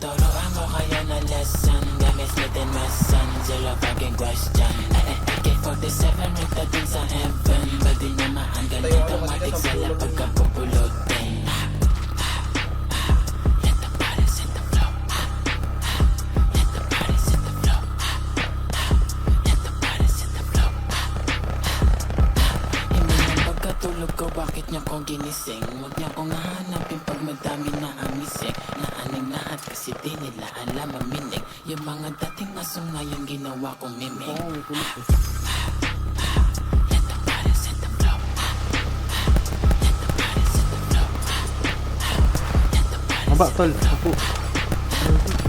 tuturuan ko kayo na lesson. Gamit Smith and Wesson, zero fucking question. AK-47 nagdating sa heaven. Pwede naman ganyan automatic sila pagkapupulutin. Let the body set the flow. Let the body set the flow. Let the body set the flow. Hindi ng pagkatulog ko, bakit niya ko ginising? Huwag niya kong hahanapin pag madami na amising. Naaning lahat kasi di nila alam maminig. Yung mga dating asong ngayon ginawa kong mimig. Let the body set the flow. Let the body set the flow. Let the body Aba, set tol. the flow. Ako.